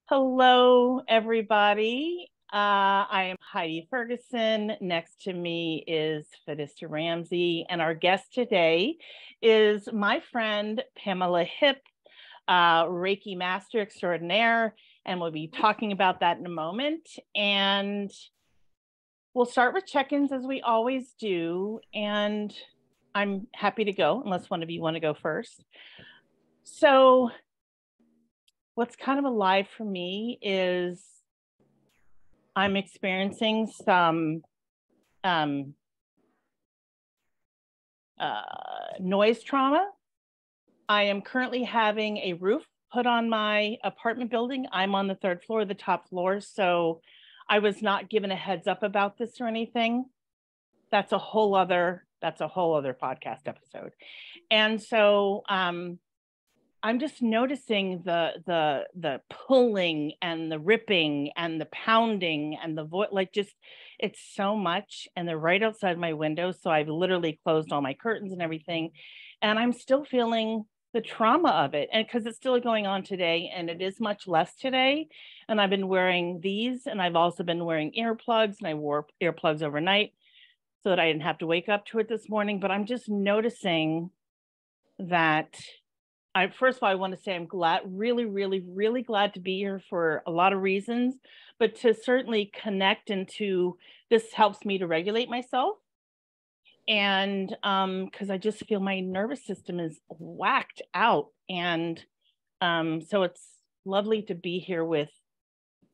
Hello, everybody. I am Heidi Ferguson. Next to me is Fedista Ramsey, and our guest today is my friend Pamela Hipp, Reiki Master Extraordinaire, and we'll be talking about that in a moment. And we'll start with check-ins as we always do, and I'm happy to go unless one of you want to go first. So what's kind of alive for me is I'm experiencing some noise trauma. I am currently having a roof put on my apartment building. I'm on the third floor, the top floor, so I was not given a heads up about this or anything. That's a whole other podcast episode. And so I'm just noticing the pulling and the ripping and the pounding and the voice, like just, it's so much. And they're right outside my window. So I've literally closed all my curtains and everything. And I'm still feeling the trauma of it. And because it's still going on today, and it is much less today. And I've been wearing these, and I've also been wearing earplugs, and I wore earplugs overnight so that I didn't have to wake up to it this morning. But I'm just noticing that first of all, I want to say I'm glad, really glad to be here for a lot of reasons, but to certainly connect into this helps me to regulate myself. And because I just feel my nervous system is whacked out. And so it's lovely to be here with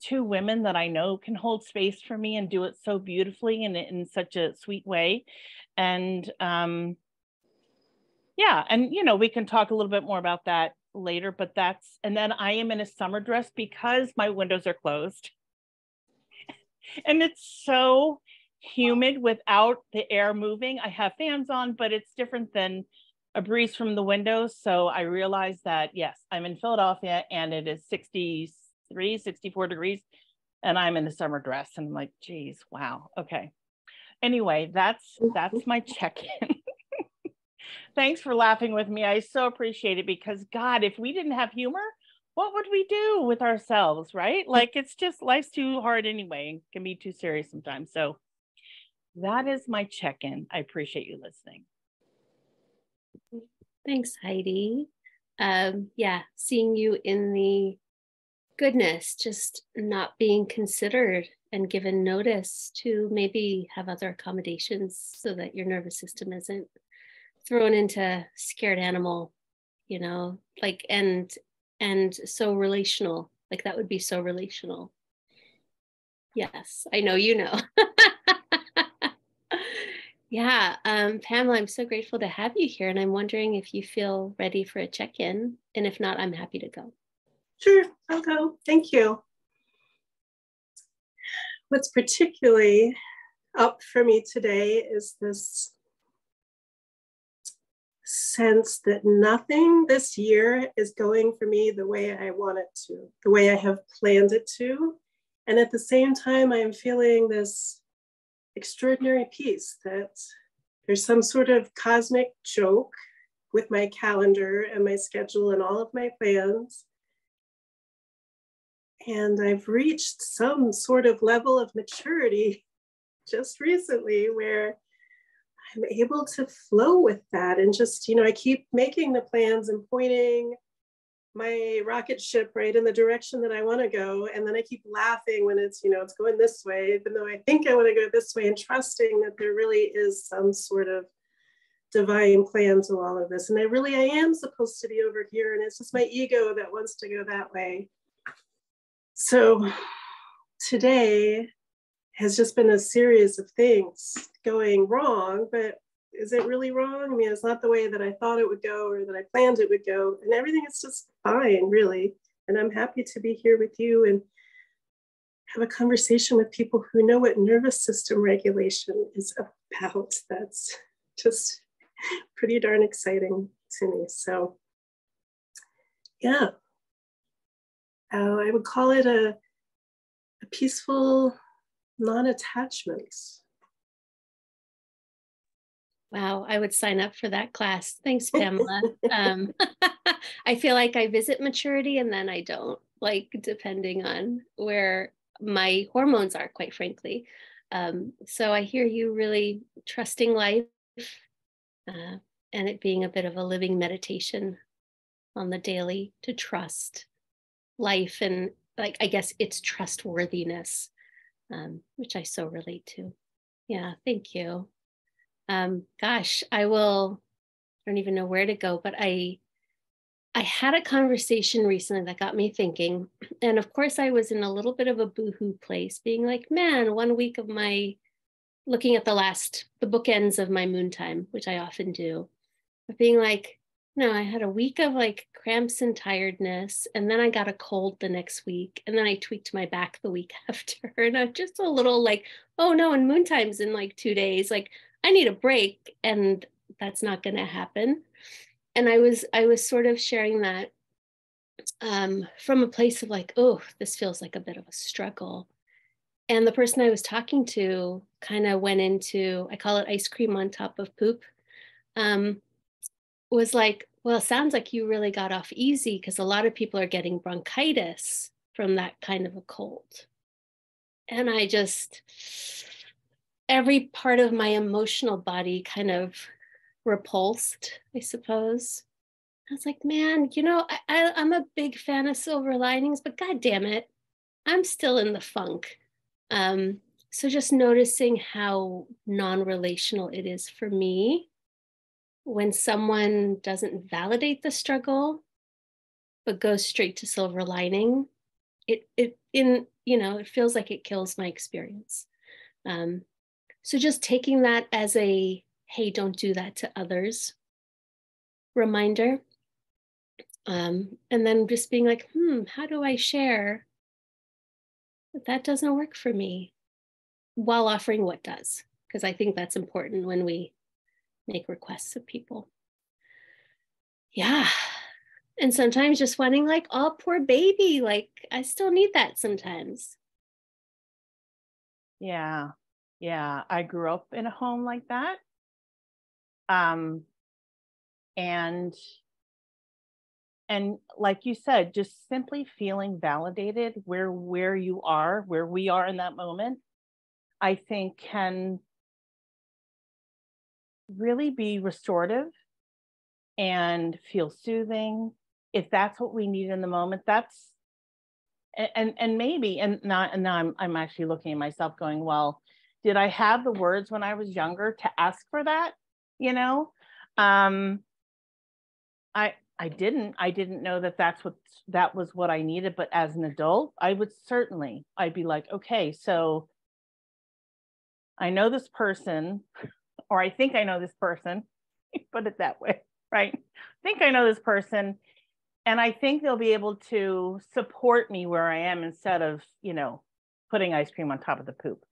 two women that I know can hold space for me and do it so beautifully and in such a sweet way. And yeah, and we can talk a little bit more about that later, but and then I am in a summer dress because my windows are closed. And it's so humid without the air moving. I have fans on, but it's different than a breeze from the windows. So I realized that, yes, I'm in Philadelphia and it is 63, 64 degrees and I'm in a summer dress. And I'm like, geez, wow. Okay. Anyway, that's my check-in. Thanks for laughing with me. I so appreciate it because God, if we didn't have humor, what would we do with ourselves, right? Like it's just life's too hard anyway and can be too serious sometimes. So that is my check-in. I appreciate you listening. Thanks, Heidi. Yeah, seeing you in the goodness, just not being considered and given notice to maybe have other accommodations so that your nervous system isn't thrown into scared animal, like, and so relational, like that would be so relational. Yes, I know, Yeah, Pamela, I'm so grateful to have you here, and I'm wondering if you feel ready for a check-in, and if not, I'm happy to go. Sure, I'll go. Thank you. What's particularly up for me today is this sense that nothing this year is going for me the way I want it to, the way I have planned it to. And at the same time, I'm feeling this extraordinary peace that there's some sort of cosmic joke with my calendar and my schedule and all of my plans. And I've reached some sort of level of maturity just recently where I'm able to flow with that and just, I keep making the plans and pointing my rocket ship right in the direction that I want to go. And then I keep laughing when it's, it's going this way, even though I think I want to go this way, and trusting that there really is some sort of divine plan to all of this. And I am supposed to be over here. And it's just my ego that wants to go that way. So today has just been a series of things going wrong, but is it really wrong? I mean, it's not the way that I thought it would go or that I planned it would go, and everything is just fine, really. And I'm happy to be here with you and have a conversation with people who know what nervous system regulation is about. That's just pretty darn exciting to me. So yeah, I would call it a peaceful non-attachment. Wow, I would sign up for that class. Thanks, Pamela. I feel like I visit maturity and then I don't. like depending on where my hormones are, quite frankly. So I hear you really trusting life, and it being a bit of a living meditation on the daily to trust life and, like, I guess it's trustworthiness, which I so relate to. Yeah, thank you. Gosh, I don't even know where to go, but I had a conversation recently that got me thinking. And of course, I was in a little bit of a boohoo place, being like, man, 1 week of my looking at the bookends of my moon time, which I often do, but being like, no, I had a week of like cramps and tiredness. And then I got a cold the next week. And then I tweaked my back the week after. And I'm just a little like, oh no, and moon time's in like 2 days. Like, I need a break. And that's not going to happen. And I was sort of sharing that from a place of like, oh, this feels like a bit of a struggle. And the person I was talking to kind of went into, I call it ice cream on top of poop, was like, well, it sounds like you really got off easy, because a lot of people are getting bronchitis from that kind of a cold. And I just, every part of my emotional body kind of repulsed, I suppose. I was like, man, I'm a big fan of silver linings, but God damn it, I'm still in the funk. So just noticing how non-relational it is for me when someone doesn't validate the struggle, but goes straight to silver lining, it feels like it kills my experience. So just taking that as a, hey, don't do that to others reminder. And then just being like, how do I share that doesn't work for me, while offering what does? Because I think that's important when we make requests of people. Yeah. And sometimes just wanting like, oh, poor baby, like I still need that sometimes. Yeah. Yeah. I grew up in a home like that. And like you said, just simply feeling validated where we are in that moment, I think can really be restorative and feel soothing. If that's what we need in the moment, and maybe, and now I'm actually looking at myself going, well, did I have the words when I was younger to ask for that? I didn't know that was what I needed. But as an adult, I'd be like, okay, so I know this person, or I think I know this person, put it that way, right? I think I know this person, and I think they'll be able to support me where I am instead of, putting ice cream on top of the poop.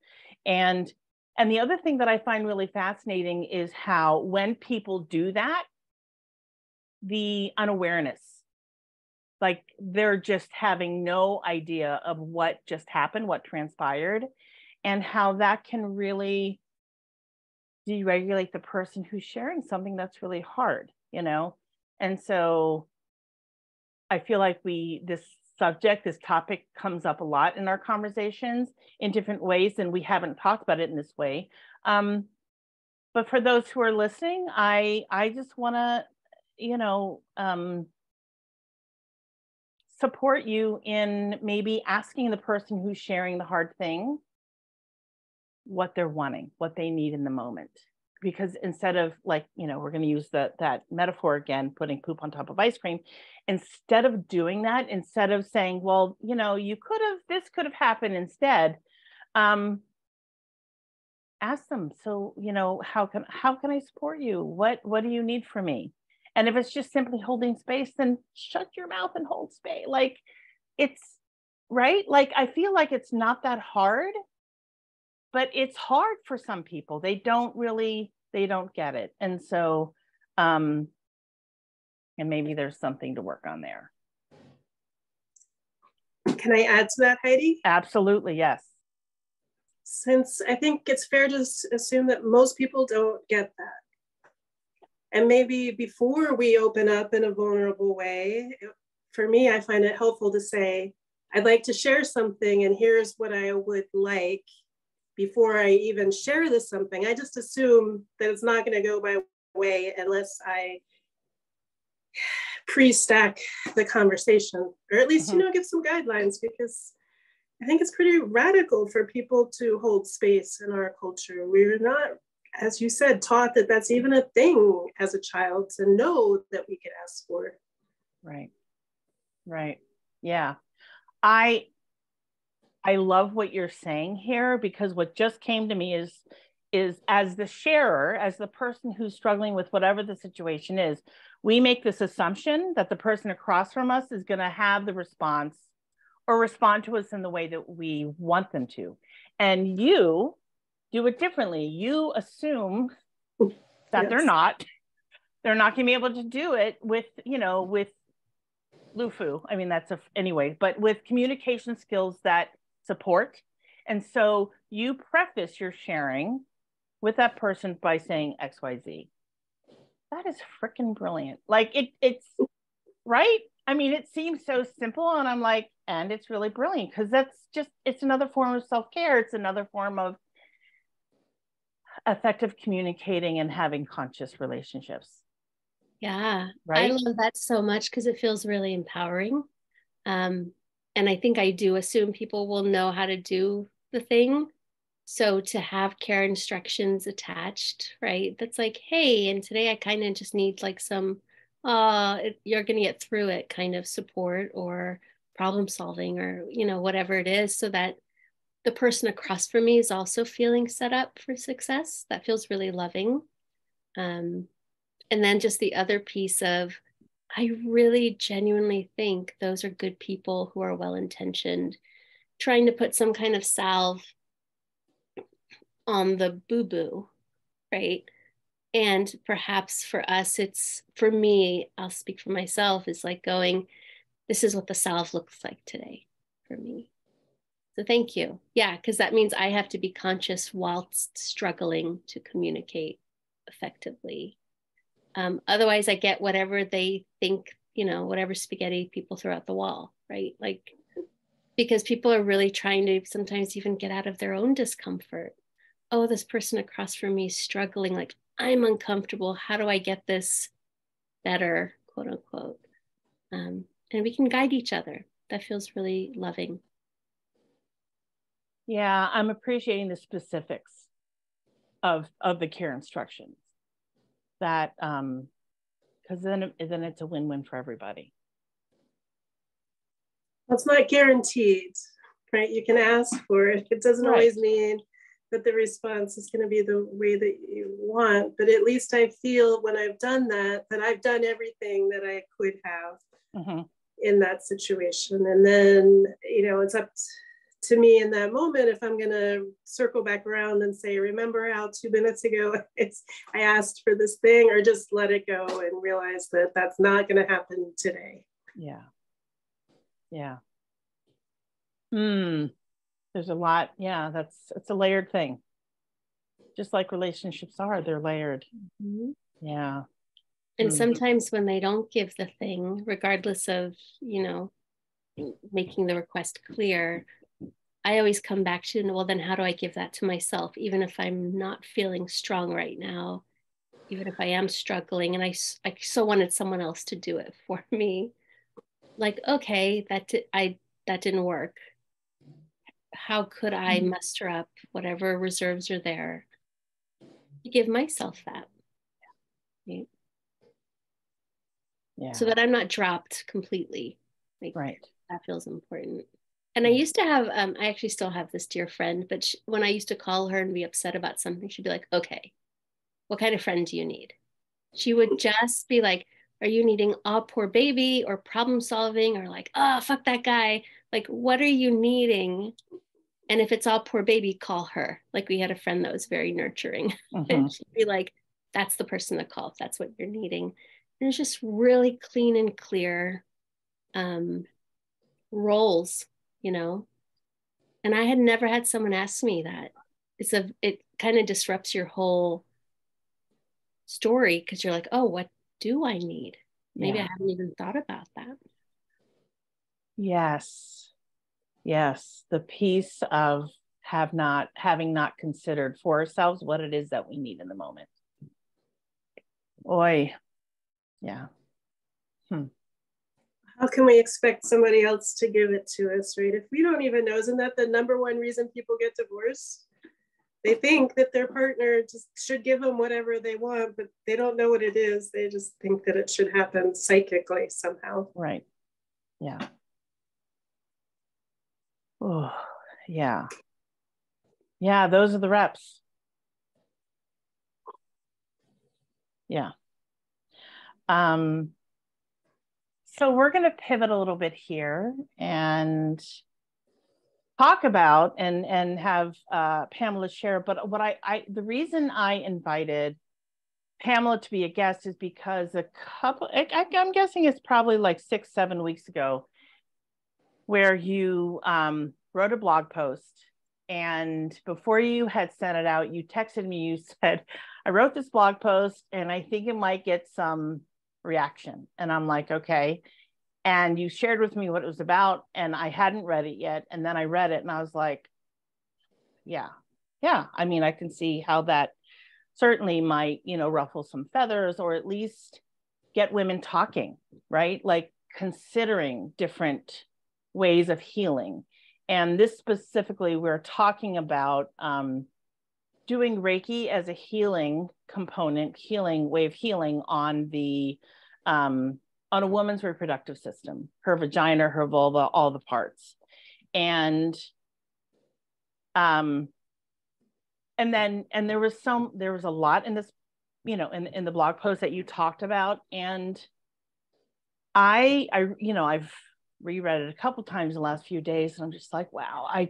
And the other thing that I find really fascinating is how when people do that, the unawareness, like they're just having no idea of what just happened, what transpired, and how that can really deregulate the person who's sharing something that's really hard, And so I feel like this topic comes up a lot in our conversations in different ways, and we haven't talked about it in this way. But for those who are listening, I just want to, support you in maybe asking the person who's sharing the hard thing what they're wanting, what they need in the moment. Because instead of like, we're going to use that metaphor again, putting poop on top of ice cream, instead of doing that, instead of saying, well, this could have happened instead, ask them, so, how can I support you? What do you need from me? And if it's just simply holding space, then shut your mouth and hold space. Like, it's right. Like, I feel like it's not that hard, but it's hard for some people. They don't get it. And so, and maybe there's something to work on there. Can I add to that, Heidi? Absolutely, yes. Since I think it's fair to assume that most people don't get that. And maybe before we open up in a vulnerable way, for me, I find it helpful to say, I'd like to share something, and here's what I would like, before I even share this something, I just assume that it's not going to go my way unless I pre-stack the conversation, or at least, give some guidelines, because I think it's pretty radical for people to hold space in our culture. We're not, as you said, taught that that's even a thing as a child, to know that we could ask for it. Right. Yeah. I love what you're saying here, because what just came to me is as the sharer, as the person who's struggling with whatever the situation is, we make this assumption that the person across from us is going to have the response or respond to us in the way that we want them to. And you do it differently. You assume that they're not going to be able to do it with, with Lufu. I mean, anyway, but with communication skills that support. And so you preface your sharing with that person by saying XYZ. That is freaking brilliant. Like it's right. I mean, it seems so simple, and I'm like, and it's really brilliant, because it's another form of self-care. It's another form of effective communicating and having conscious relationships. Yeah, right. I love that so much, because it feels really empowering. And I think I do assume people will know how to do the thing. So to have care instructions attached, right? That's like, hey, and today I kind of just need like some, you're going to get through it kind of support or problem solving, or, whatever it is, so that the person across from me is also feeling set up for success. That feels really loving. And then just the other piece of, I really genuinely think those are good people who are well-intentioned, trying to put some kind of salve on the boo-boo, right? And perhaps for us, for me, I'll speak for myself, is like going, this is what the salve looks like today for me. So thank you. Yeah, because that means I have to be conscious whilst struggling to communicate effectively. Otherwise, I get whatever they think, whatever spaghetti people throw at the wall, right? Like, because people are really trying to sometimes even get out of their own discomfort. Oh, this person across from me is struggling. Like, I'm uncomfortable. How do I get this better, quote unquote? And we can guide each other. That feels really loving. Yeah, I'm appreciating the specifics of the care instructions. That because then it's a win-win for everybody. It's not guaranteed, right? You can ask for it. It doesn't always mean that the response is going to be the way that you want, but at least I feel when I've done that I've done everything that I could have in that situation. And then, it's up to me in that moment if I'm going to circle back around and say, remember how 2 minutes ago I asked for this thing, or just let it go and realize that that's not going to happen today. Yeah. There's a lot. Yeah, it's a layered thing. Just like relationships they're layered. Yeah. And sometimes when they don't give the thing, regardless of, making the request clear, I always come back to, well, then how do I give that to myself? Even if I'm not feeling strong right now, even if I am struggling, and I so wanted someone else to do it for me. Like, okay, that didn't work. How could I muster up whatever reserves are there to give myself that? Right? Yeah. So that I'm not dropped completely. Like, right. That feels important. And I used to have, I actually still have this dear friend, but when I used to call her and be upset about something, she'd be like, okay, what kind of friend do you need? She would just be like, are you needing oh, poor baby, or problem solving, or like, oh, fuck that guy? Like, what are you needing? And if it's all poor baby, call her. Like, we had a friend that was very nurturing. And she'd be like, that's the person to call if that's what you're needing. And it's just really clean and clear roles, And I had never had someone ask me that. It kind of disrupts your whole story, because you're like, oh, what do I need? Maybe I haven't even thought about that. Yes. Yes, the piece of having not considered for ourselves what it is that we need in the moment. Oy, yeah. How can we expect somebody else to give it to us, right? If we don't even know, isn't that the number one reason people get divorced? They think that their partner just should give them whatever they want, but they don't know what it is. They just think that it should happen psychically somehow. Right. Yeah. Oh, yeah. Yeah, those are the reps. Yeah. So we're going to pivot a little bit here and talk about and have Pamela share. But what the reason I invited Pamela to be a guest is because I'm guessing it's probably like 6-7 weeks ago, where you wrote a blog post, and before you had sent it out, you texted me, you said, I wrote this blog post and I think it might get some reaction. And I'm like, okay. And you shared with me what it was about, and I hadn't read it yet. And then I read it and I was like, yeah. I mean, I can see how that certainly might, ruffle some feathers, or at least get women talking, right? Like considering different ways of healing. And this specifically, we're talking about doing Reiki as a healing component, healing way of healing on a woman's reproductive system, her vagina, her vulva, all the parts. And there was a lot in this, in the blog post that you talked about. And I've reread it a couple times in the last few days, and I'm just like, wow, I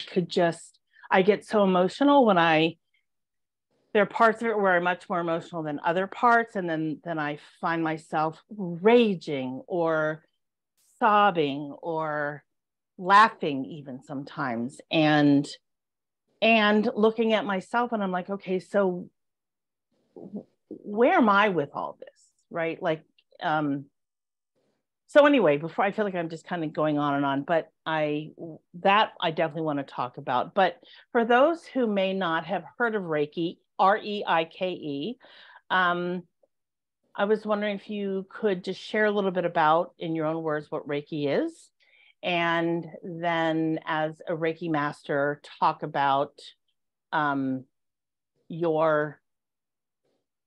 get so emotional when there are parts of it where I'm much more emotional than other parts. And then I find myself raging or sobbing or laughing even sometimes. And looking at myself, and I'm like, okay, so where am I with all this? Right. Like, so anyway, before, I feel like I'm just kind of going on and on, but I definitely want to talk about. But for those who may not have heard of Reiki, Reike, I was wondering if you could just share a little bit about, in your own words, what Reiki is. And then as a Reiki master, talk about your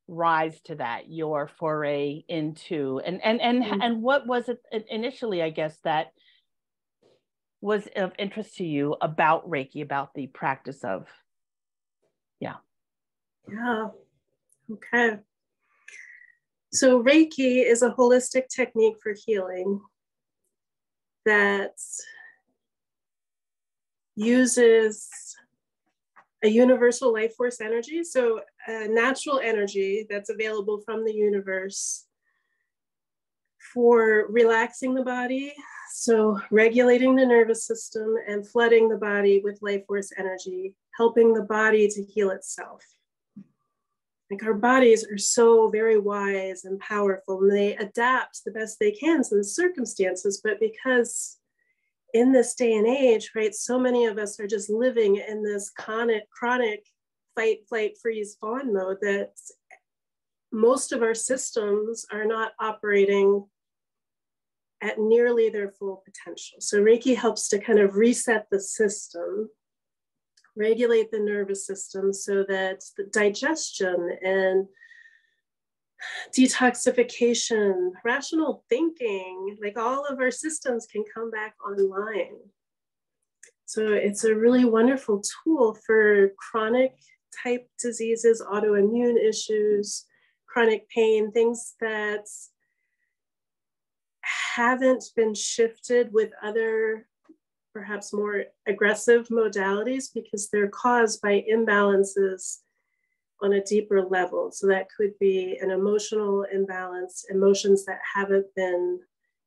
rise to that, your foray into, and what was it initially, I guess, that was of interest to you about Reiki, about the practice of, yeah. Okay. So Reiki is a holistic technique for healing that uses a universal life force energy, so a natural energy that's available from the universe for relaxing the body, so regulating the nervous system and flooding the body with life force energy, helping the body to heal itself. Like, our bodies are so very wise and powerful, and they adapt the best they can to the circumstances. But because in this day and age, right, so many of us are just living in this chronic fight, flight, freeze, fawn mode, that most of our systems are not operating at nearly their full potential. So Reiki helps to kind of reset the system, regulate the nervous system, so that the digestion and detoxification, rational thinking, like all of our systems can come back online. So it's a really wonderful tool for chronic type diseases, autoimmune issues, chronic pain, things that haven't been shifted with other, perhaps more aggressive modalities, because they're caused by imbalances on a deeper level. So that could be an emotional imbalance, emotions that haven't been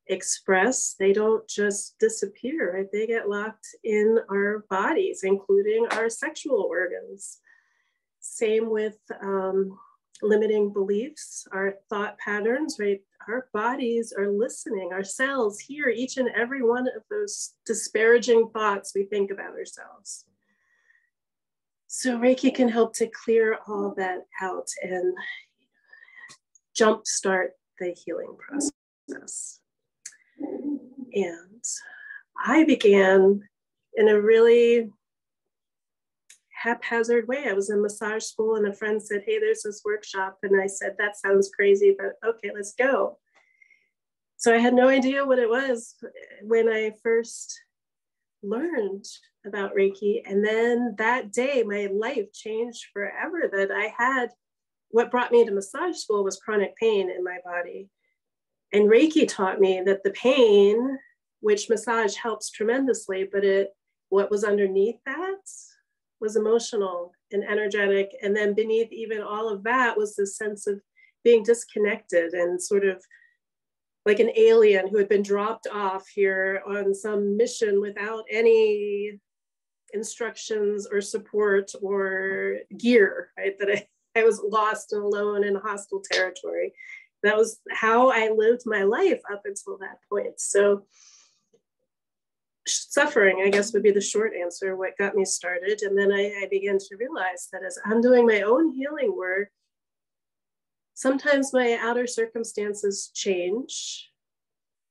expressed. They don't just disappear, right? They get locked in our bodies, including our sexual organs. Same with limiting beliefs, our thought patterns, right? our bodies are listening. Our cells hear each and every one of those disparaging thoughts we think about ourselves. So Reiki can help to clear all that out and jumpstart the healing process. And I began in a really haphazard way. I was in massage school and a friend said, hey, there's this workshop. And I said, that sounds crazy, but okay, let's go. So I had no idea what it was when I first learned about Reiki. And then that day, my life changed forever. That I had, what brought me to massage school was chronic pain in my body. And Reiki taught me that the pain, which massage helps tremendously, but what was underneath that was emotional and energetic. And then beneath even all of that was this sense of being disconnected and sort of like an alien who had been dropped off here on some mission without any instructions or support or gear, right? That I was lost and alone in a hostile territory. That was how I lived my life up until that point. So suffering, I guess, would be the short answer, what got me started. And then I began to realize that as I'm doing my own healing work, sometimes my outer circumstances change.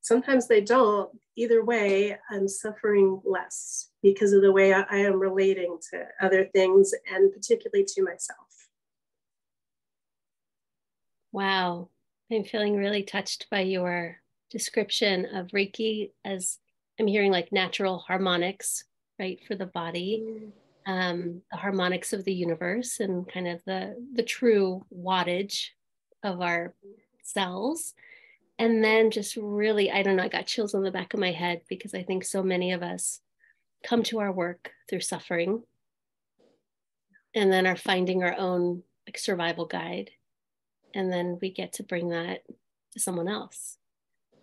Sometimes they don't. Either way, I'm suffering less because of the way I am relating to other things and particularly to myself. Wow. I'm feeling really touched by your description of Reiki, as I'm hearing like natural harmonics, right, for the body, the harmonics of the universe and kind of the true wattage of our cells. And then just really, I don't know, I got chills on the back of my head because I think so many of us come to our work through suffering and then are finding our own like survival guide. And then we get to bring that to someone else.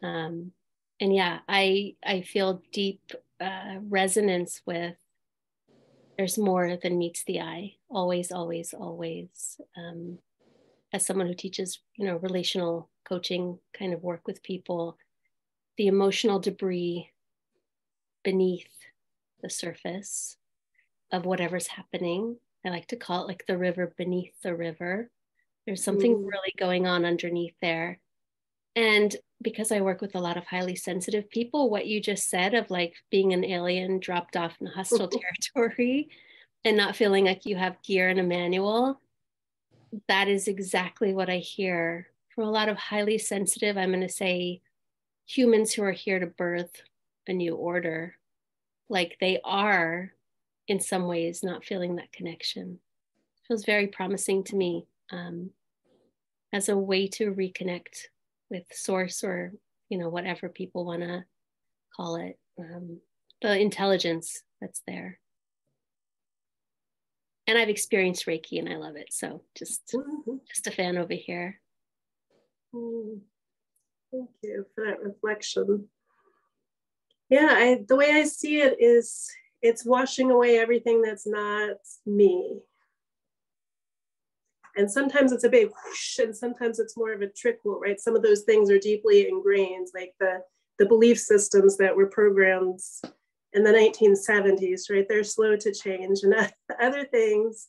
And yeah, I feel deep resonance with there's more than meets the eye. Always, always, always. As someone who teaches, relational coaching kind of work with people, the emotional debris beneath the surface of whatever's happening, I like to call it like the river beneath the river. There's something really going on underneath there. And because I work with a lot of highly sensitive people, what you just said of like being an alien dropped off in a hostile territory and not feeling like you have gear and a manual, that is exactly what I hear from a lot of highly sensitive, I'm going to say, humans who are here to birth a new order. Like they are, in some ways, not feeling that connection. It feels very promising to me as a way to reconnect with source or, whatever people want to call it, the intelligence that's there. And I've experienced Reiki and I love it. So just a fan over here. Thank you for that reflection. Yeah, the way I see it is it's washing away everything that's not me. And sometimes it's a big whoosh, and sometimes it's more of a trickle, right? Some of those things are deeply ingrained, like the belief systems that were programmed in the 1970s, right? They're slow to change, and other things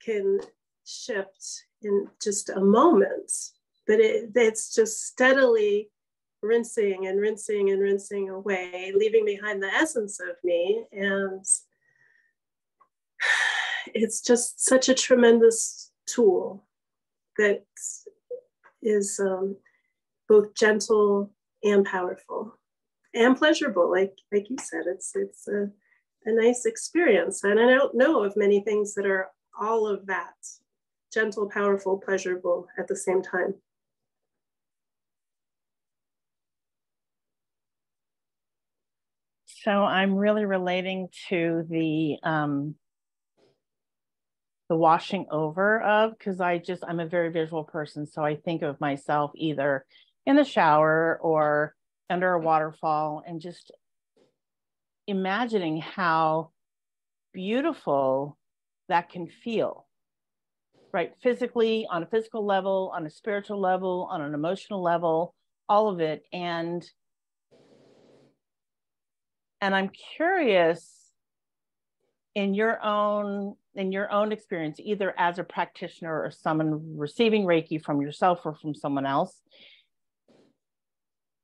can shift in just a moment. But it's just steadily rinsing and rinsing and rinsing away, leaving behind the essence of me. And it's just such a tremendous tool that is both gentle and powerful and pleasurable. Like you said, it's a nice experience. And I don't know of many things that are all of that, gentle, powerful, pleasurable at the same time. So I'm really relating to the washing over of, because I'm a very visual person. So I think of myself either in the shower or under a waterfall and just imagining how beautiful that can feel, right? Physically, on a physical level, on a spiritual level, on an emotional level. all of it. And I'm curious, in your own experience, either as a practitioner or someone receiving Reiki from yourself or from someone else,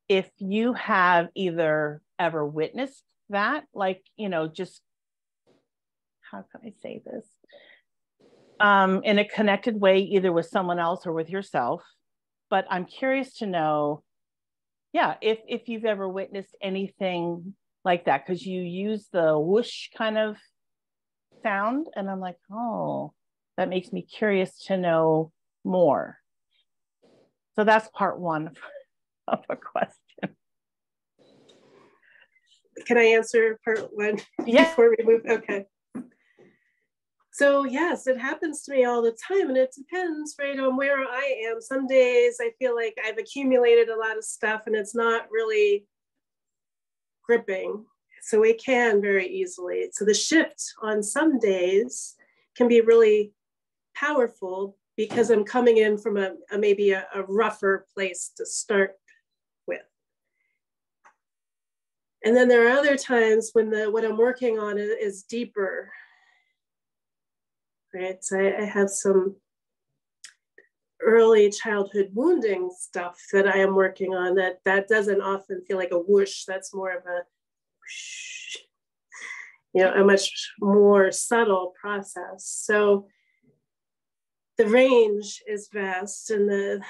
if you have either ever witnessed that, like, just, how can I say this? In a connected way, either with someone else or with yourself. But I'm curious to know, if you've ever witnessed anything like that, because you use the whoosh kind of sound, and I'm like, oh, that makes me curious to know more. So that's part one of a question. Can I answer part one Yeah. before we move? Okay. So yes, it happens to me all the time, and it depends, right, on where I am. Some days I feel like I've accumulated a lot of stuff and it's not really gripping. So it can very easily. So the shift on some days can be really powerful because I'm coming in from maybe a rougher place to start with. And then there are other times when what I'm working on is deeper, right? So I have some early childhood wounding stuff that I am working on that doesn't often feel like a whoosh. That's more of a whoosh, a much more subtle process. So the range is vast, and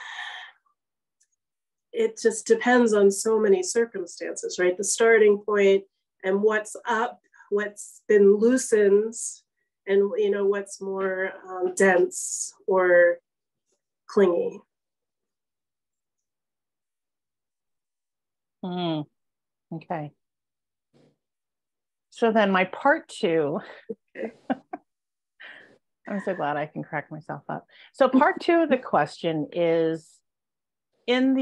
it just depends on so many circumstances, right? The starting point and what's up, what's been loosened, and what's more dense or clingy. Okay. So then my part two, I'm so glad I can crack myself up. So part two of the question is, in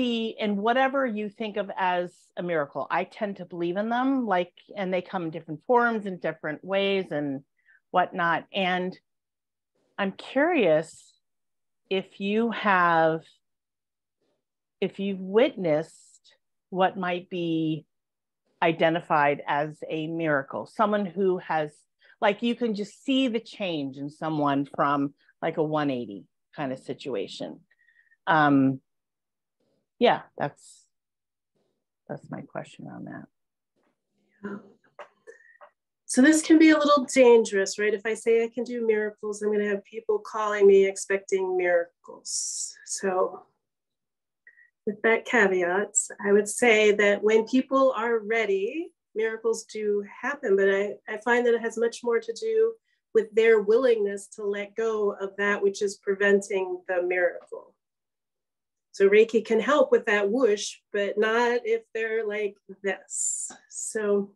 whatever you think of as a miracle, I tend to believe in them, and they come in different forms and different ways and whatnot. And I'm curious if you've witnessed what might be identified as a miracle, someone who has, like, you can just see the change in someone from like a 180 kind of situation. Yeah, that's my question on that. Yeah. So this can be a little dangerous, right? If I say I can do miracles, I'm going to have people calling me expecting miracles. So with that caveat, I would say that when people are ready, miracles do happen, but I find that it has much more to do with their willingness to let go of that which is preventing the miracle. So Reiki can help with that whoosh, but not if they're like this. So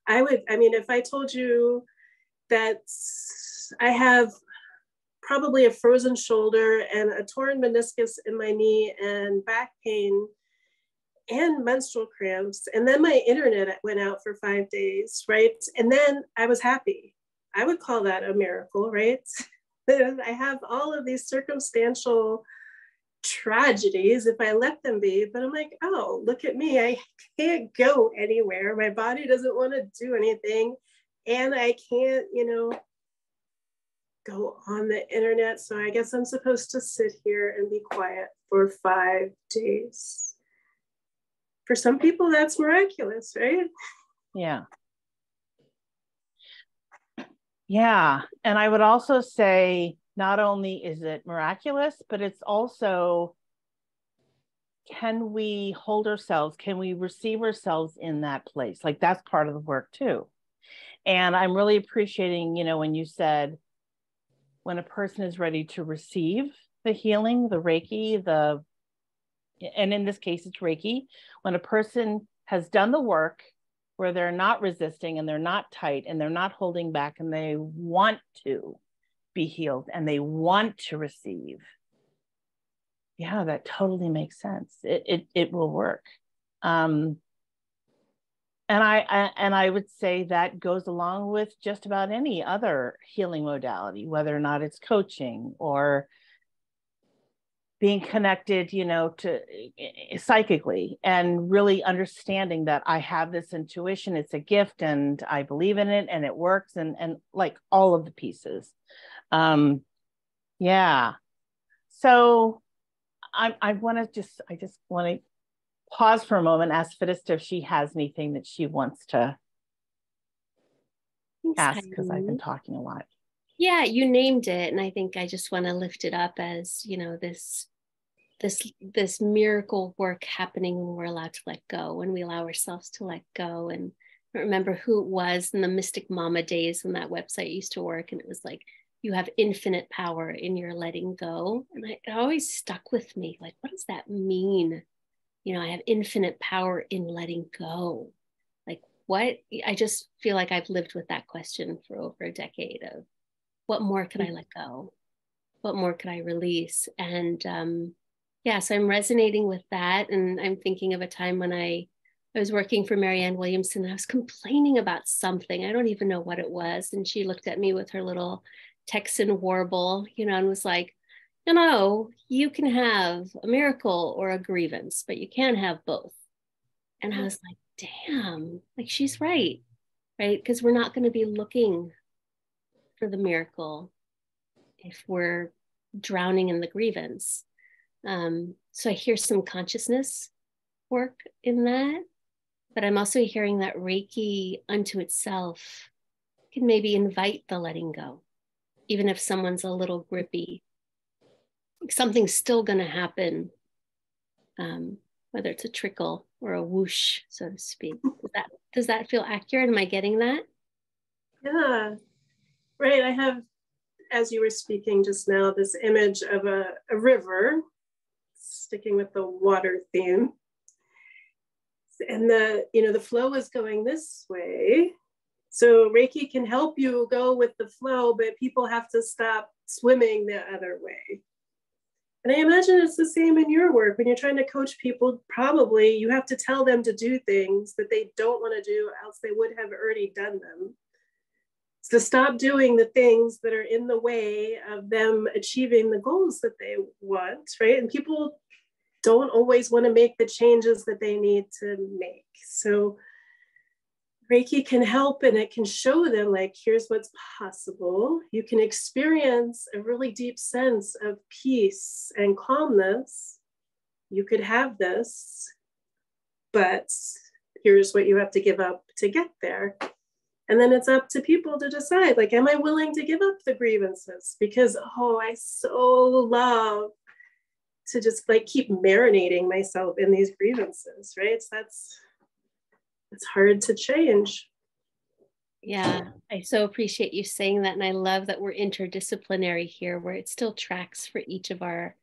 if I told you that I have probably a frozen shoulder and a torn meniscus in my knee and back pain and menstrual cramps, and then my internet went out for 5 days, right? And then I was happy. I would call that a miracle, right? I have all of these circumstantial tragedies if I let them be, but I'm like, oh, look at me. I can't go anywhere. My body doesn't want to do anything. And I can't, go on the internet. So I guess I'm supposed to sit here and be quiet for 5 days. For some people, that's miraculous, right? Yeah. Yeah. And I would also say, not only is it miraculous, but it's also, can we hold ourselves? Can we receive ourselves in that place? Like, that's part of the work too. And I'm really appreciating, when you said, when a person is ready to receive the healing, the Reiki, and in this case, it's Reiki, when a person has done the work where they're not resisting and they're not tight and they're not holding back and they want to be healed and they want to receive. Yeah, that totally makes sense. It will work. And I would say that goes along with just about any other healing modality, whether or not it's coaching or being connected, you know, to psychically, and really understanding that I have this intuition, it's a gift, and I believe in it, and it works, and like all of the pieces. Yeah. So I just want to pause for a moment, ask Fidista if she has anything that she wants to ask, because I've been talking a lot. Yeah, you named it, and I think I just want to lift it up as, you know, this miracle work happening when we're allowed to let go, when we allow ourselves to let go. And I don't remember who it was in the Mystic Mama days when that website used to work, and it was like, you have infinite power in your letting go. And it always stuck with me, like, what does that mean? You know, I have infinite power in letting go. Like, what? I just feel like I've lived with that question for over a decade of, what more could I let go? What more could I release? And yeah, so I'm resonating with that. And I'm thinking of a time when I was working for Marianne Williamson, and I was complaining about something. I don't even know what it was. And she looked at me with her little Texan warble, you know, and was like, you know, you can have a miracle or a grievance, but you can't have both. And I was like, damn, like she's right? Because we're not going to be looking for the miracle if we're drowning in the grievance. So I hear some consciousness work in that, but I'm also hearing that Reiki unto itself can maybe invite the letting go, even if someone's a little grippy. Something's still going to happen, whether it's a trickle or a whoosh, so to speak. Does that feel accurate? Am I getting that? Yeah, right. I have, as you were speaking just now, this image of a river, sticking with the water theme. And the flow is going this way. So Reiki can help you go with the flow, but people have to stop swimming the other way. And I imagine it's the same in your work. When you're trying to coach people, probably you have to tell them to do things that they don't want to do, else they would have already done them. So to stop doing the things that are in the way of them achieving the goals that they want, right? And people don't always want to make the changes that they need to make. So Reiki can help, and it can show them, like, here's what's possible. You can experience a really deep sense of peace and calmness. You could have this, but here's what you have to give up to get there. And then it's up to people to decide, like, am I willing to give up the grievances? Because, I so love to just like keep marinating myself in these grievances, right? So it's hard to change. Yeah, I so appreciate you saying that. And I love that we're interdisciplinary here, where it still tracks for each of our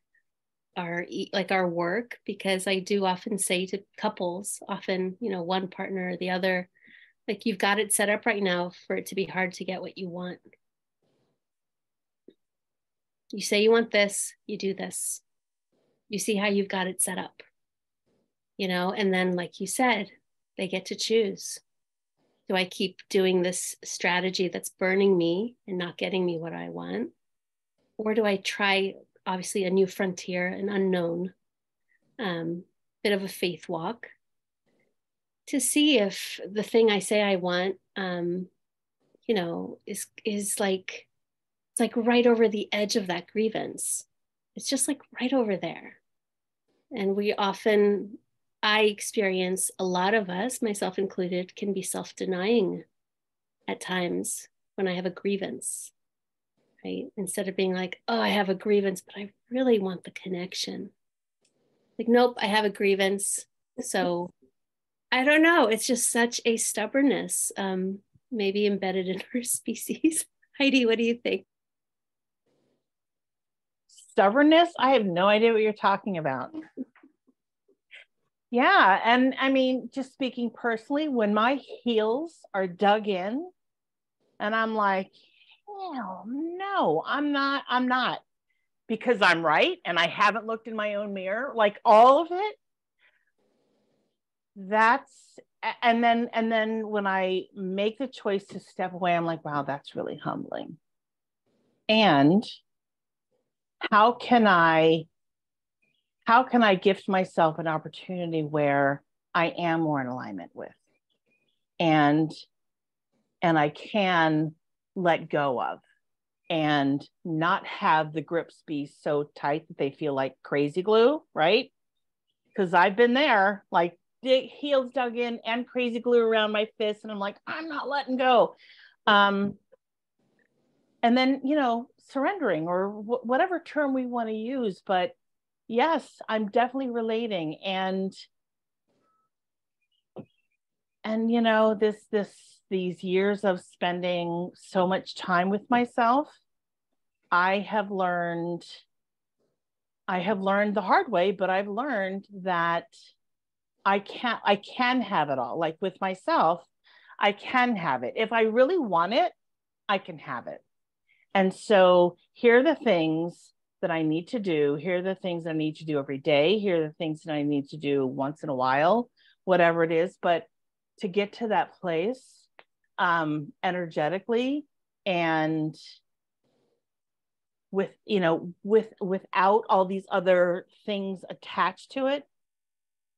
work, because I do often say to couples, often, you know, one partner or the other, like, you've got it set up right now for it to be hard to get what you want. You say you want this, you do this. You see how you've got it set up, you know, and then, like you said, they get to choose. Do I keep doing this strategy that's burning me and not getting me what I want? Or do I try, obviously, a new frontier, an unknown, bit of a faith walk, to see if the thing I say I want, you know, is like, it's like right over the edge of that grievance. It's just like right over there. And I experience, a lot of us, myself included, can be self-denying at times when I have a grievance, right? Instead of being like, oh, I have a grievance, but I really want the connection. Like, nope, I have a grievance. So I don't know. It's just such a stubbornness, maybe embedded in our species. Heidi, what do you think? Stubbornness? I have no idea what you're talking about. Yeah. And I mean, just speaking personally, when my heels are dug in and I'm like, hell no, I'm not, because I'm right and I haven't looked in my own mirror, like all of it. And then when I make the choice to step away, I'm like, wow, that's really humbling. And how can I how can I gift myself an opportunity where I am more in alignment with, and I can let go of, and not have the grips be so tight that they feel like crazy glue, right? Because I've been there, like heels dug in and crazy glue around my fists, and I'm like, I'm not letting go. And then, surrendering, or whatever term we want to use. But yes, I'm definitely relating. And these years of spending so much time with myself, I have learned the hard way, but I've learned that I can have it all. Like with myself, I can have it. If I really want it, I can have it. And so here are the things that I need to do. Here are the things I need to do every day. Here are the things that I need to do once in a while, whatever it is. But to get to that place energetically, and without all these other things attached to it,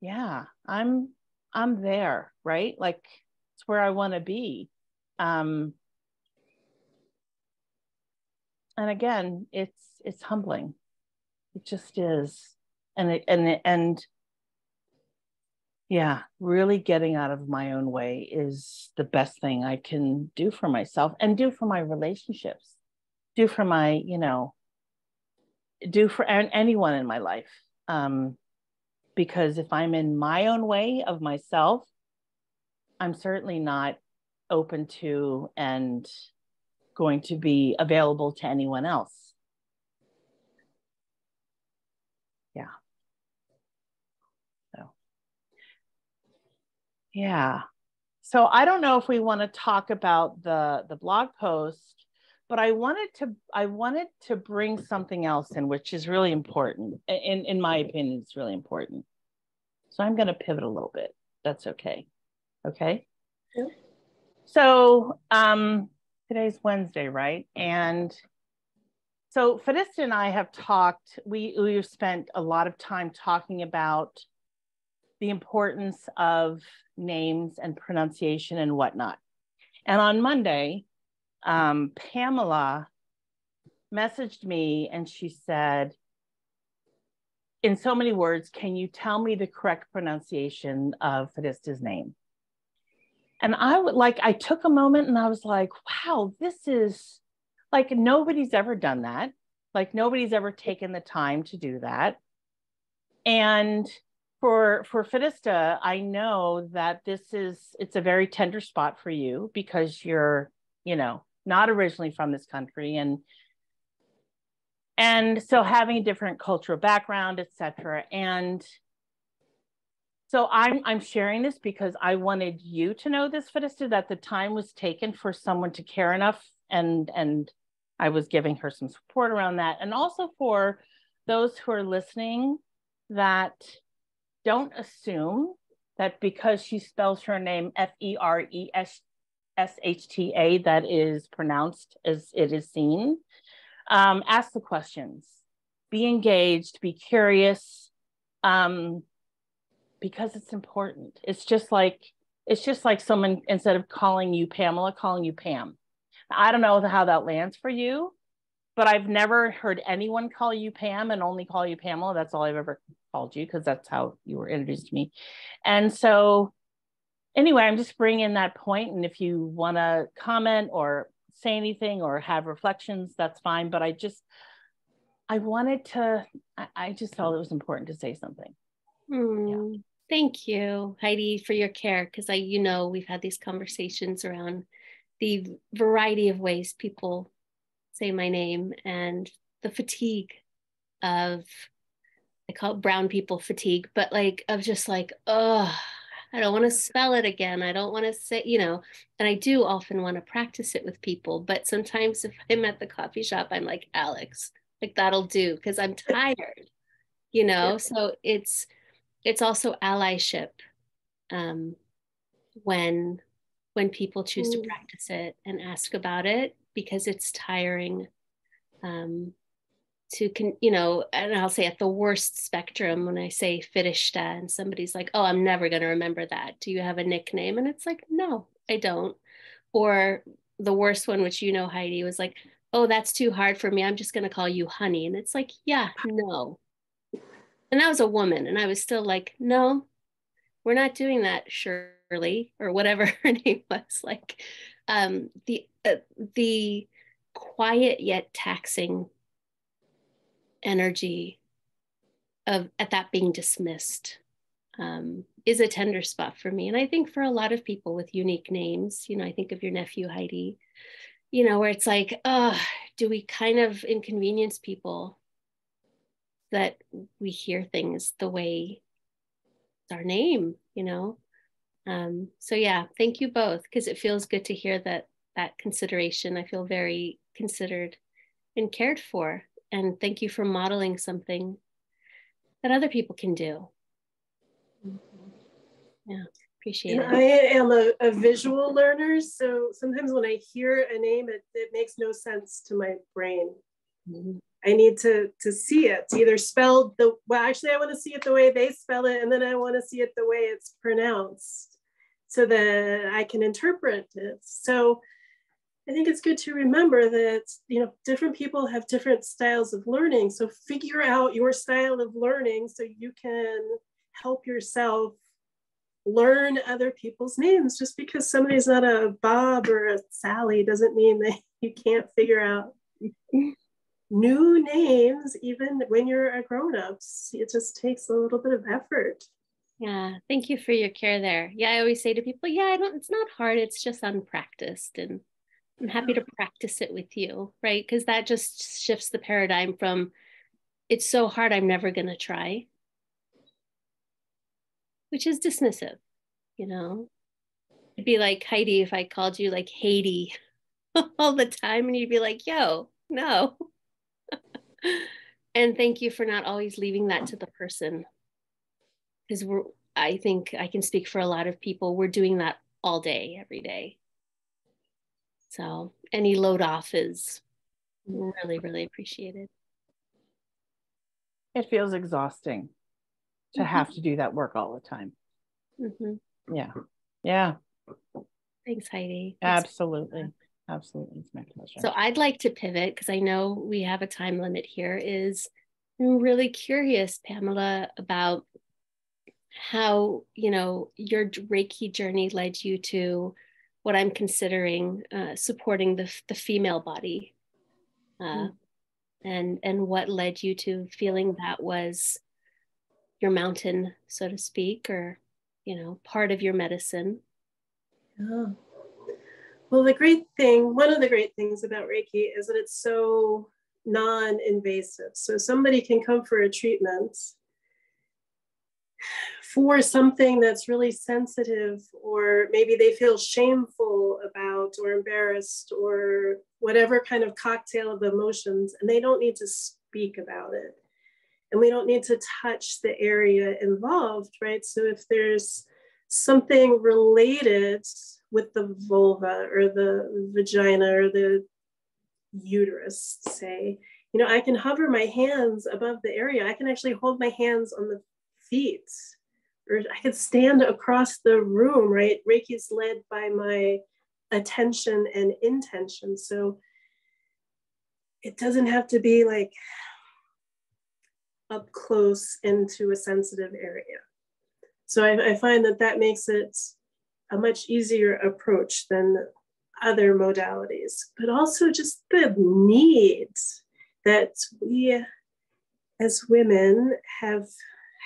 yeah, I'm there, right? Like it's where I want to be. And again, it's humbling. It just is. And yeah, really getting out of my own way is the best thing I can do for myself, and do for my relationships, do for my, do for anyone in my life. Because if I'm in my own way of myself, I'm certainly not open to and going to be available to anyone else. Yeah. So, yeah. So I don't know if we want to talk about the blog post, but I wanted to bring something else in, which is really important. In my opinion, it's really important. So I'm going to pivot a little bit. That's okay. Okay. Yeah. So today's Wednesday, right? And so Fadista and I have talked, we've spent a lot of time talking about the importance of names and pronunciation and whatnot. And on Monday, Pamela messaged me and she said, in so many words, can you tell me the correct pronunciation of Fadista's name? And I took a moment and I was like, wow, this is like, nobody's ever done that. Like nobody's ever taken the time to do that. And for Fadista, I know that it's a very tender spot for you because you're, not originally from this country. And so having a different cultural background, et cetera. And so I'm sharing this because I wanted you to know this, Fadista, that the time was taken for someone to care enough, and I was giving her some support around that. And also for those who are listening, that don't assume that because she spells her name Fereshta, that is pronounced as it is seen. Ask the questions, be engaged, be curious, because it's important. It's just like someone, instead of calling you Pamela, calling you Pam. I don't know how that lands for you, but I've never heard anyone call you Pam and only call you Pamela. That's all I've ever called you, because that's how you were introduced to me. And so anyway, I'm just bringing that point. And if you want to comment or say anything or have reflections, that's fine. But I just felt it was important to say something. Yeah. Thank you, Heidi, for your care. Because we've had these conversations around the variety of ways people say my name, and the fatigue of, I call it brown people fatigue, but of just oh, I don't want to spell it again. I don't want to say, and I do often want to practice it with people. But sometimes if I'm at the coffee shop, I'm like, Alex, that'll do, because I'm tired, So it's also allyship when people choose to practice it and ask about it, because it's tiring and I'll say at the worst spectrum, when I say Fittishta and somebody's like, oh, I'm never going to remember that. Do you have a nickname? And it's like, no, I don't. Or the worst one, which Heidi, was like, oh, that's too hard for me. I'm just going to call you Honey. And it's like, yeah, no. And that was a woman. And I was still like, no, we're not doing that, Shirley, or whatever her name was. Like the quiet yet taxing energy of at that being dismissed is a tender spot for me. And I think for a lot of people with unique names, I think of your nephew, Heidi, where it's like, do we kind of inconvenience people that we hear things the way it's our name, So yeah, thank you both, because it feels good to hear that consideration. I feel very considered and cared for. And thank you for modeling something that other people can do. Yeah, appreciate it. I am a visual learner, so sometimes when I hear a name, it makes no sense to my brain. Mm-hmm. I need to see it, either spelled I want to see it the way they spell it, and then I want to see it the way it's pronounced so that I can interpret it. So I think it's good to remember that, different people have different styles of learning. So figure out your style of learning so you can help yourself learn other people's names. Just because somebody's not a Bob or a Sally doesn't mean that you can't figure out new names, even when you're a grown-up. It just takes a little bit of effort. Yeah, thank you for your care there. Yeah, I always say to people, it's not hard, it's just unpracticed. And I'm happy to practice it with you, right? Because that just shifts the paradigm from, it's so hard, I'm never going to try, which is dismissive, It'd be like Heidi if I called you like Haiti all the time, and you'd be like, yo, no. And thank you for not always leaving that to the person, because I think I can speak for a lot of people. We're doing that all day, every day. So any load off is really, really appreciated. It feels exhausting to have to do that work all the time. Mm-hmm. Yeah. Thanks, Heidi. Absolutely. Absolutely. It's my pleasure. So I'd like to pivot, because I know we have a time limit here. I'm really curious, Pamela, about how, your Reiki journey led you to what I'm considering supporting the female body, and what led you to feeling that was your mountain, so to speak, or, part of your medicine. Yeah. Well, one of the great things about Reiki is that it's so non-invasive. So somebody can come for a treatment for something that's really sensitive, or maybe they feel shameful about, or embarrassed, or whatever kind of cocktail of emotions, and they don't need to speak about it. And we don't need to touch the area involved, right? So if there's something related with the vulva or the vagina or the uterus, say, I can hover my hands above the area. I can actually hold my hands on the feet, or I could stand across the room, right? Reiki is led by my attention and intention. So it doesn't have to be like up close into a sensitive area. So I find that makes it a much easier approach than other modalities, but also just the needs that we as women have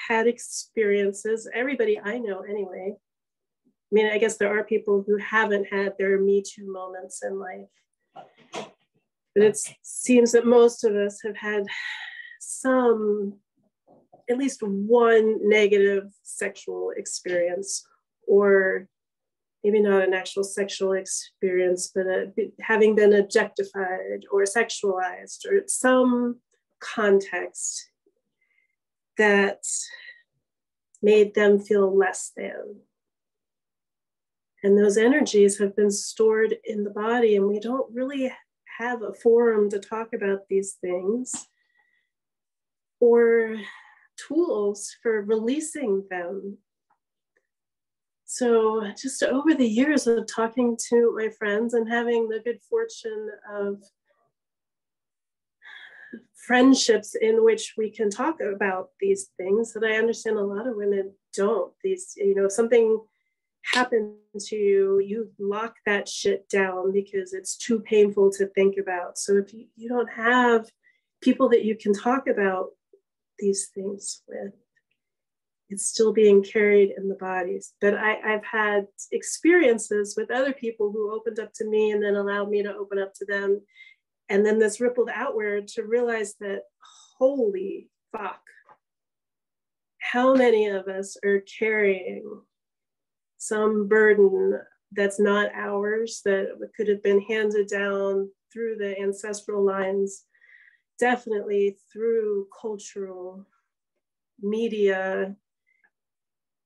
had experiences, everybody I know anyway. I mean, I guess there are people who haven't had their Me Too moments in life, but it seems that most of us have had at least one negative sexual experience, or maybe not an actual sexual experience, but having been objectified or sexualized, or some context that made them feel less than. And those energies have been stored in the body, and we don't really have a forum to talk about these things. or tools for releasing them. So just over the years of talking to my friends and having the good fortune of friendships in which we can talk about these things, that I understand a lot of women don't. These, something happened to you, you lock that shit down because it's too painful to think about. So if you don't have people that you can talk about these things with, it's still being carried in the bodies. But I've had experiences with other people who opened up to me and then allowed me to open up to them. And then this rippled outward to realize that, holy fuck, how many of us are carrying some burden that's not ours, that could have been handed down through the ancestral lines, definitely through cultural media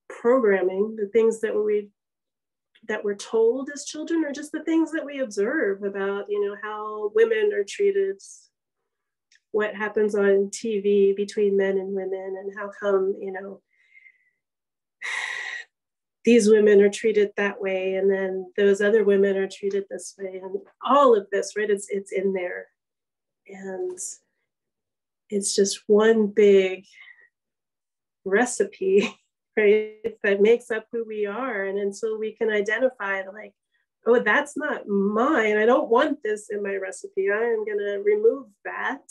programming, the things that we're told as children, or just the things that we observe about, how women are treated, what happens on TV between men and women, and how come, these women are treated that way, and then those other women are treated this way, and all of this, right? It's in there, and it's just one big recipe, right, that makes up who we are. And until we can identify, like, oh, that's not mine, I don't want this in my recipe, I am going to remove that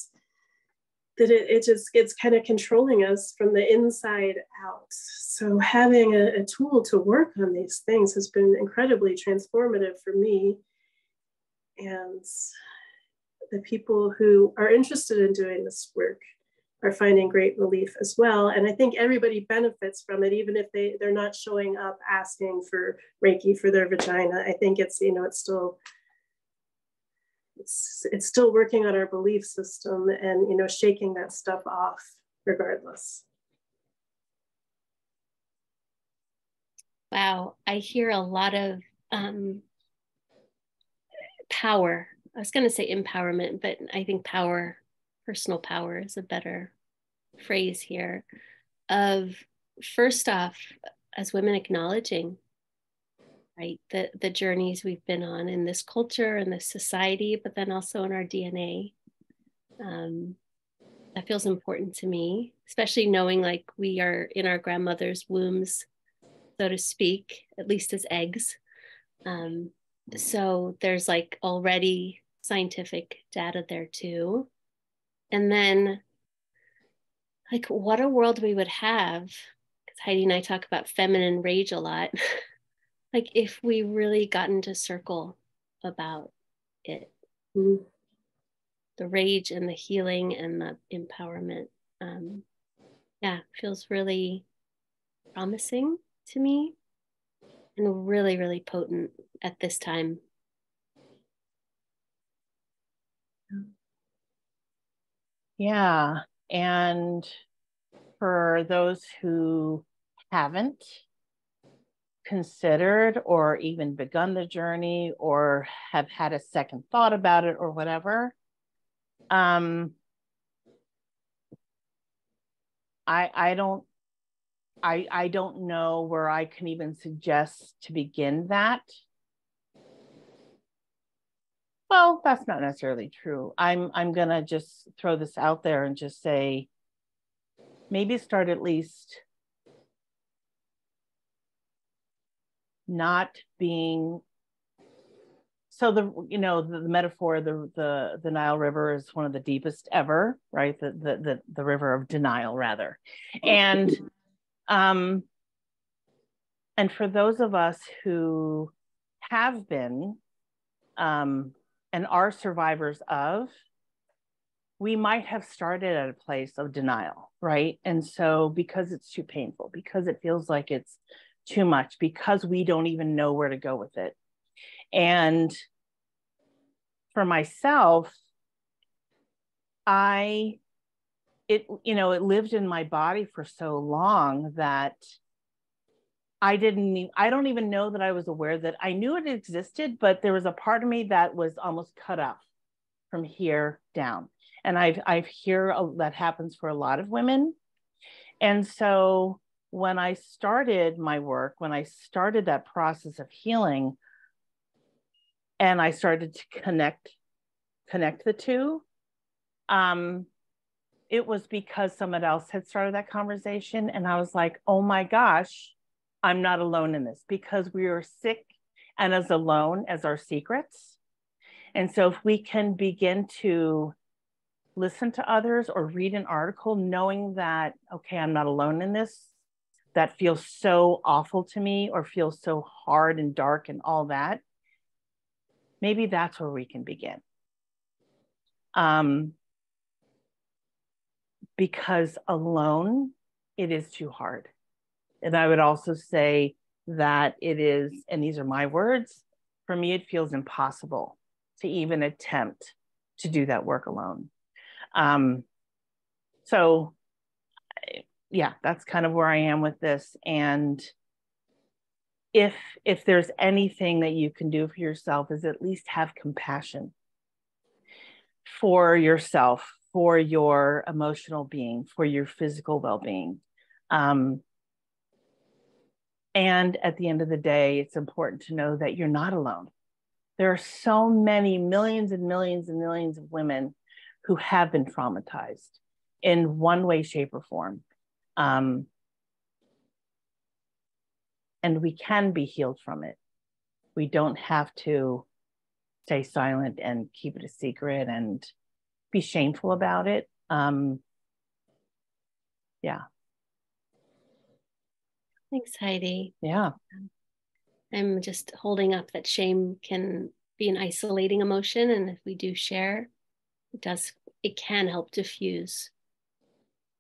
it just gets kind of controlling us from the inside out. So having a tool to work on these things has been incredibly transformative for me. And the people who are interested in doing this work are finding great relief as well. And I think everybody benefits from it, even if they're not showing up asking for Reiki for their vagina. I think it's, it's still working on our belief system and, shaking that stuff off regardless. Wow, I hear a lot of power. I was going to say empowerment, but I think power, personal power is a better phrase here. Of first off, as women acknowledging, right, the journeys we've been on in this culture and this society, but then also in our DNA. That feels important to me, especially knowing like we are in our grandmother's wombs, so to speak, at least as eggs. So there's like already scientific data there too. And then like what a world we would have, because Heidi and I talk about feminine rage a lot, like if we really got into circle about it. Mm. The rage and the healing and the empowerment. Feels really promising to me and really, really potent at this time. Yeah. And for those who haven't considered or even begun the journey or have had a second thought about it or whatever, I don't know where I can even suggest to begin that. Well, that's not necessarily true. I'm gonna just throw this out there and just say, maybe start at least not being. So the metaphor, the Nile River is one of the deepest ever, right? The river of denial, rather, and for those of us who have been and are survivors of, we might have started at a place of denial, right? And so because it's too painful, because it feels like it's too much, because we don't even know where to go with it. And for myself, it lived in my body for so long that I don't even know that I was aware that I knew it existed, but there was a part of me that was almost cut off from here down. And I've hear that happens for a lot of women. And so when I started my work, when I started that process of healing, and I started to connect the two, it was because someone else had started that conversation. And I was like, oh my gosh, I'm not alone in this, because we are sick and as alone as our secrets. And so if we can begin to listen to others or read an article knowing that, okay, I'm not alone in this, that feels so awful to me or feels so hard and dark and all that, maybe that's where we can begin. Because alone, it is too hard. And I would also say that it is, and these are my words, for me, it feels impossible to even attempt to do that work alone. So yeah, that's kind of where I am with this. And if there's anything that you can do for yourself, is at least have compassion for yourself, for your emotional being, for your physical well-being. And at the end of the day, it's important to know that you're not alone. There are so many millions and millions and millions of women who have been traumatized in one way, shape, or form. And we can be healed from it. We don't have to stay silent and keep it a secret and be shameful about it. Yeah. Thanks, Heidi. Yeah. I'm just holding up that shame can be an isolating emotion. And if we do share, it can help diffuse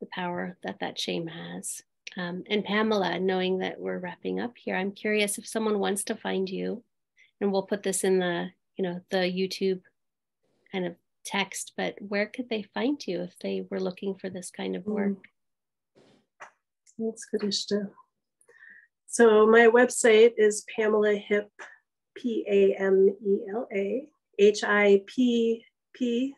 the power that shame has. And Pamela, knowing that we're wrapping up here, I'm curious if someone wants to find you, and we'll put this in the YouTube kind of text, but where could they find you if they were looking for this kind of work? That's good, Ishta. So my website is Pamela Hipp, Pamela Hipp.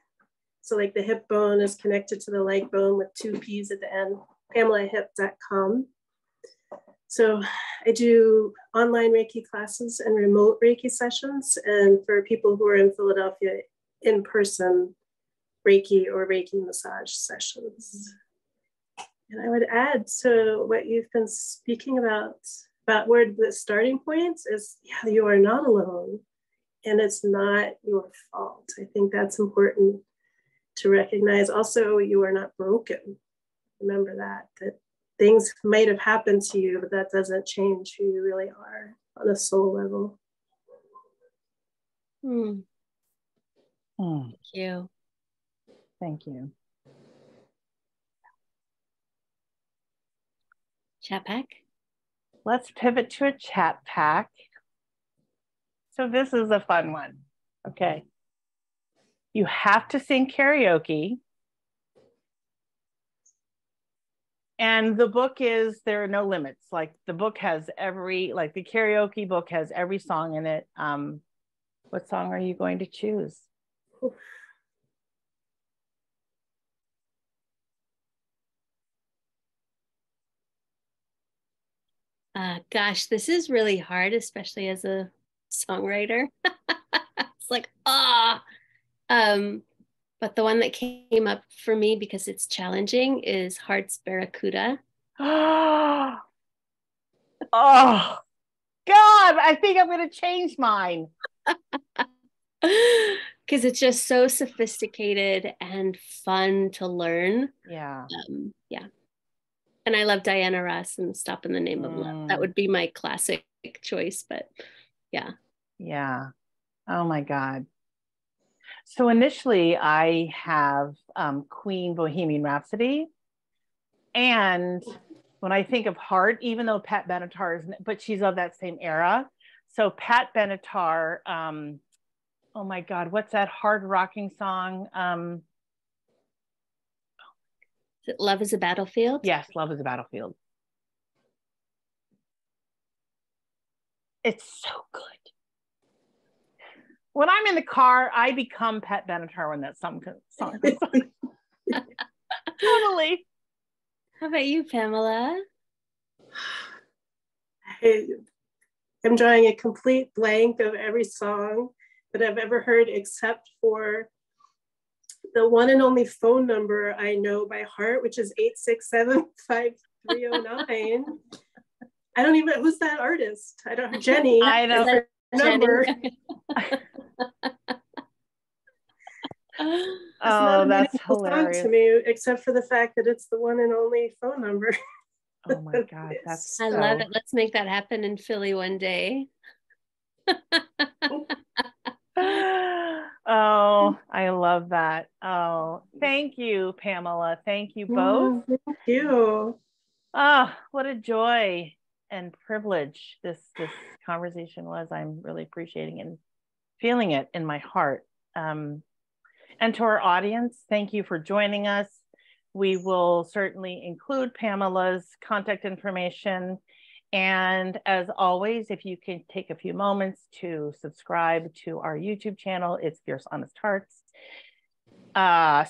So like the hip bone is connected to the leg bone with 2 P's at the end, PamelaHipp.com. So I do online Reiki classes and remote Reiki sessions. And for people who are in Philadelphia, in person Reiki or Reiki massage sessions. And I would add to what you've been speaking about where the starting points is, yeah, you are not alone and it's not your fault. I think that's important to recognize. Also, you are not broken. Remember that things might have happened to you, but that doesn't change who you really are on a soul level. Thank you. Thank you. Chat pack? Let's pivot to a chat pack. So this is a fun one. Okay. You have to sing karaoke. And the book is There Are No Limits. Like the book has the karaoke book has every song in it. What song are you going to choose? Gosh, this is really hard, especially as a songwriter. It's like, but the one that came up for me because it's challenging is Heart's Barracuda. Oh, God, I think I'm going to change mine. Because it's just so sophisticated and fun to learn. Yeah. Yeah. And I love Diana Ross and Stop in the Name of Love. That would be my classic choice, but yeah. Yeah. Oh my God. So initially I have Queen Bohemian Rhapsody. And when I think of Heart, even though Pat Benatar isn't, but she's of that same era. So Pat Benatar, oh my God, what's that hard rocking song? Is it Love is a Battlefield? Yes, Love is a Battlefield. It's so good. When I'm in the car, I become Pat Benatar when that song comes on. Totally. How about you, Pamela? I'm drawing a complete blank of every song that I've ever heard, except for the one and only phone number I know by heart, which is 867-5309. I don't even, who's that artist? I don't, Jenny. I don't number. Oh, that's hilarious to me, except for the fact that it's the one and only phone number. Oh my God, that's I love it. Let's make that happen in Philly one day. Oh, I love that. Oh, thank you, Pamela. Thank you both. Thank you. Ah, what a joy and privilege this conversation was. I'm really appreciating and feeling it in my heart. And to our audience, thank you for joining us. We will certainly include Pamela's contact information. And as always, if you can take a few moments to subscribe to our YouTube channel, it's Fierce Honest Hearts.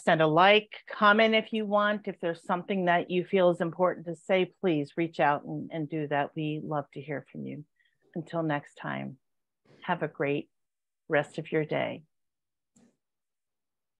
Send a like, comment if you want. If there's something that you feel is important to say, please reach out and do that. We love to hear from you. Until next time, have a great rest of your day.